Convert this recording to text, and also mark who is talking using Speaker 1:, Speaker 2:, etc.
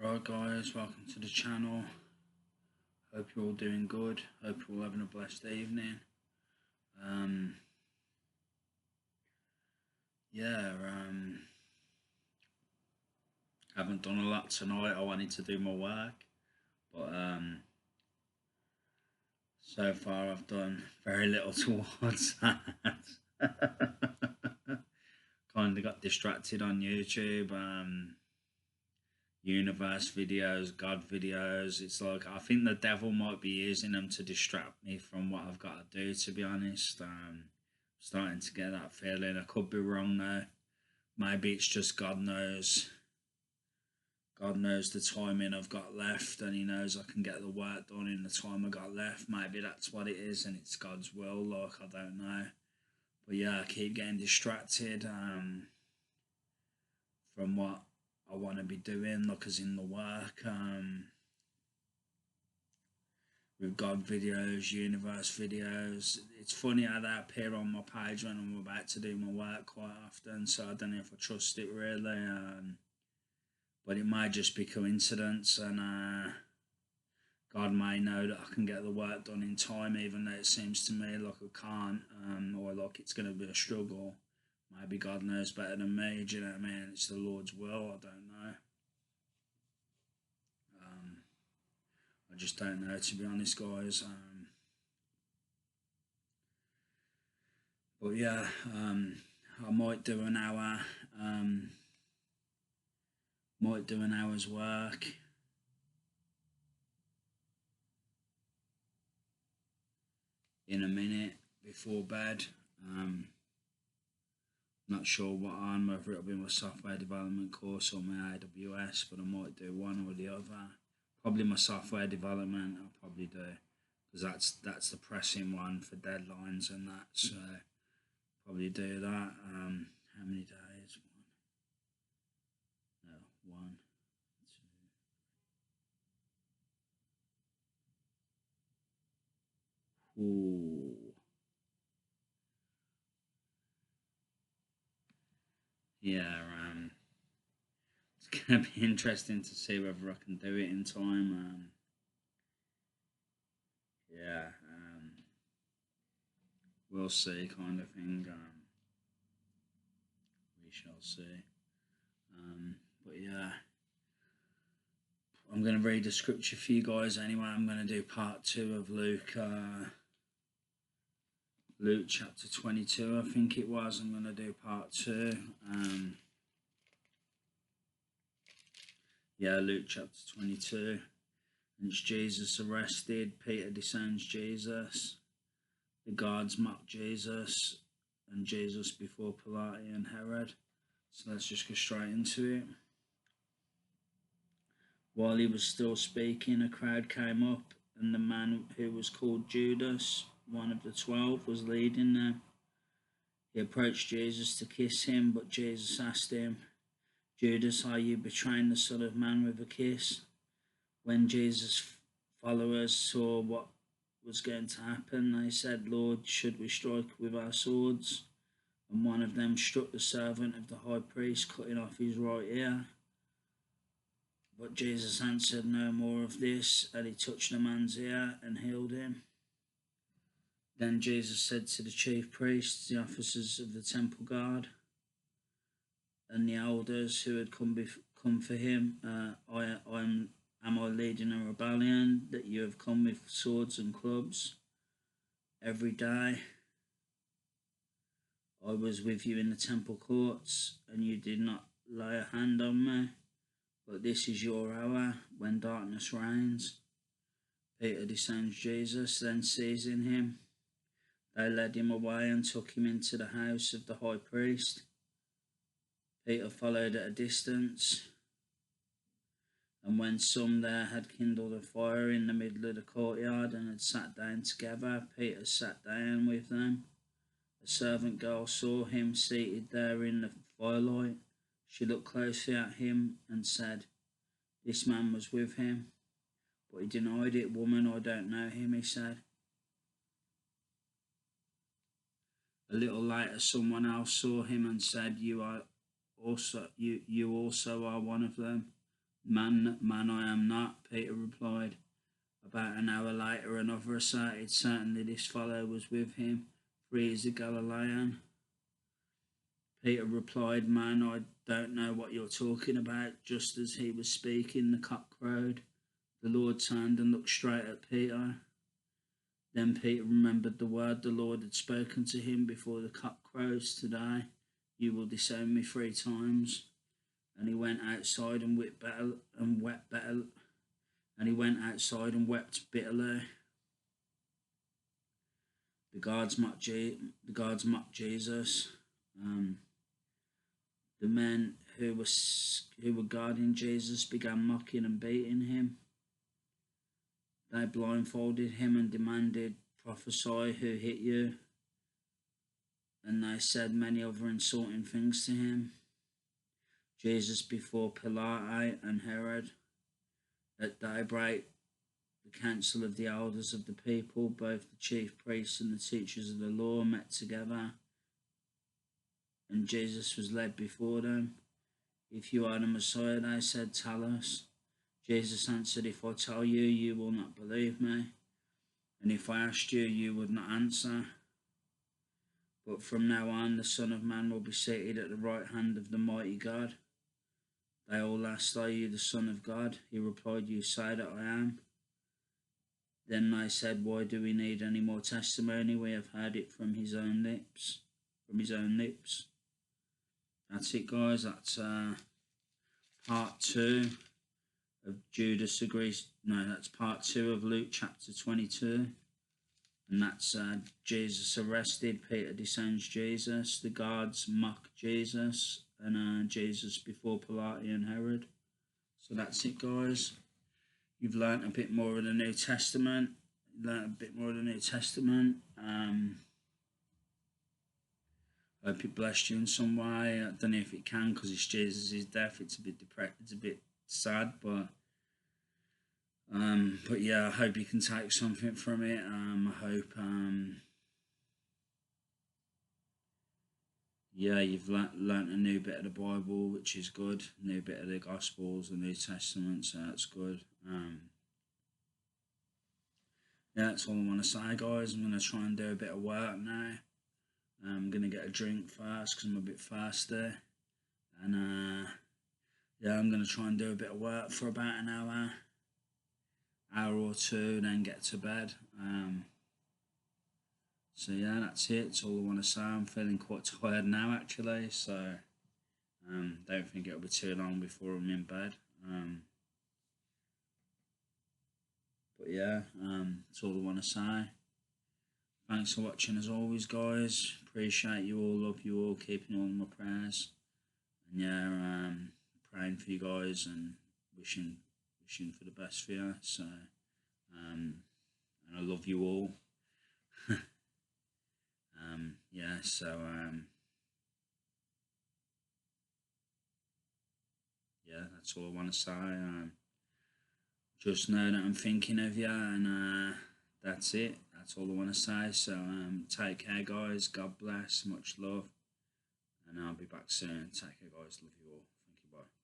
Speaker 1: Right guys, welcome to the channel. Hope you're all doing good. Hope you're all having a blessed evening. Yeah, haven't done a lot tonight. I wanted to do my work, but so far I've done very little towards that. Kind of got distracted on YouTube. Universe videos, God videos. It's like I think the devil might be using them to distract me from what I've got to do, to be honest. Starting to get that feeling. I could be wrong though. Maybe it's just God knows. God knows the timing I've got left, and He knows I can get the work done in the time I got left. Maybe that's what it is, and it's God's will. Like, I don't know. But yeah, I keep getting distracted from what I want to be doing, like as in the work. With God videos, universe videos. It's funny how they appear on my page when I'm about to do my work quite often, so I don't know if I trust it really. But it might just be coincidence, and God may know that I can get the work done in time, even though it seems to me like I can't, or like it's going to be a struggle. Maybe God knows better than me, do you know what I mean? It's the Lord's will, I don't know. I just don't know, to be honest, guys. But yeah, I might do an hour. Might do an hour's work. In a minute before bed. Not sure what on, whether it'll be my software development course or my AWS, but I might do one or the other. Probably my software development. I'll probably do, because that's the pressing one for deadlines and that. So probably do that. How many days? One, two. Ooh. Yeah. It's gonna be interesting to see whether I can do it in time. Yeah. We'll see, kind of thing. We shall see. But yeah, I'm going to read the scripture for you guys anyway. I'm going to do part 2 of Luke. Luke chapter 22, I think it was. I'm going to do part 2. Yeah, Luke chapter 22. And it's Jesus arrested. Peter disowns Jesus. The guards mock Jesus. And Jesus before Pilate and Herod. So let's just go straight into it. While he was still speaking, a crowd came up, and the man who was called Judas, one of the 12, was leading them. He approached Jesus to kiss him, but Jesus asked him, Judas, are you betraying the Son of Man with a kiss? When Jesus' followers saw what was going to happen, they said, Lord, should we strike with our swords? And one of them struck the servant of the high priest, cutting off his right ear. But Jesus answered, no more of this, and he touched the man's ear and healed him. Then Jesus said to the chief priests, the officers of the temple guard, and the elders who had come for him, am I leading a rebellion that you have come with swords and clubs every day? I was with you in the temple courts, and you did not lay a hand on me. But this is your hour when darkness reigns. Peter disowns Jesus, then seizing him, they led him away and took him into the house of the high priest. Peter followed at a distance, and when some there had kindled a fire in the middle of the courtyard and had sat down together, Peter sat down with them. A servant girl saw him seated there in the firelight. She looked closely at him and said, this man was with him. But he denied it. Woman, I don't know him, he said. A little later, someone else saw him and said, you also are one of them. Man, I am not, Peter replied. About an hour later, another asserted certainly this fellow was with him, for he is a Galilean. Peter replied, Man, I don't know what you're talking about. Just as he was speaking, the cock crowed. The Lord turned and looked straight at Peter. Then Peter remembered the word the Lord had spoken to him before the cock crows today. You will disown me 3 times. And he went outside and wept bitterly. The guards mocked Jesus. The men who were guarding Jesus began mocking and beating him. They blindfolded him and demanded, Prophesy, who hit you? And they said many other insulting things to him. Jesus before Pilate and Herod. At daybreak, the council of the elders of the people, both the chief priests and the teachers of the law, met together, and Jesus was led before them. If you are the Messiah, they said, tell us. Jesus answered, If I tell you, you will not believe me, and if I asked you, you would not answer. But from now on, the Son of Man will be seated at the right hand of the mighty God. They all asked, Are you the Son of God? He replied, You say that I am. Then they said, Why do we need any more testimony? We have heard it from his own lips. That's it, guys. That's part 2 of Judas agrees. No, that's part 2 of Luke chapter 22. And that's Jesus arrested. Peter disowns Jesus. The guards mock Jesus. And Jesus before Pilate and Herod. So that's it, guys. You've learnt a bit more of the New Testament. Hope it blessed you in some way. I don't know if it can, because it's Jesus' death. It's a bit it's a bit sad, but yeah, I hope you can take something from it. I hope yeah, you've learnt a new bit of the Bible, which is good. A new bit of the Gospels, the New Testament, so that's good. Yeah, that's all I want to say, guys. I'm going to try and do a bit of work now. I'm going to get a drink first because I'm a bit thirsty. And yeah, I'm going to try and do a bit of work for about an hour or 2, then get to bed. So yeah, that's it. That's all I want to say. I'm feeling quite tired now, actually. So don't think it'll be too long before I'm in bed. But yeah, that's all I want to say. Thanks for watching as always, guys. Appreciate you all, love you all, keeping you all in my prayers. And yeah, praying for you guys and wishing for the best for you. So, and I love you all. Yeah, so yeah, that's all I want to say. Just know that I'm thinking of you, and that's it. That's all I want to say. So take care, guys. God bless. Much love, and I'll be back soon. Take care, guys. Love you all. Thank you. Bye.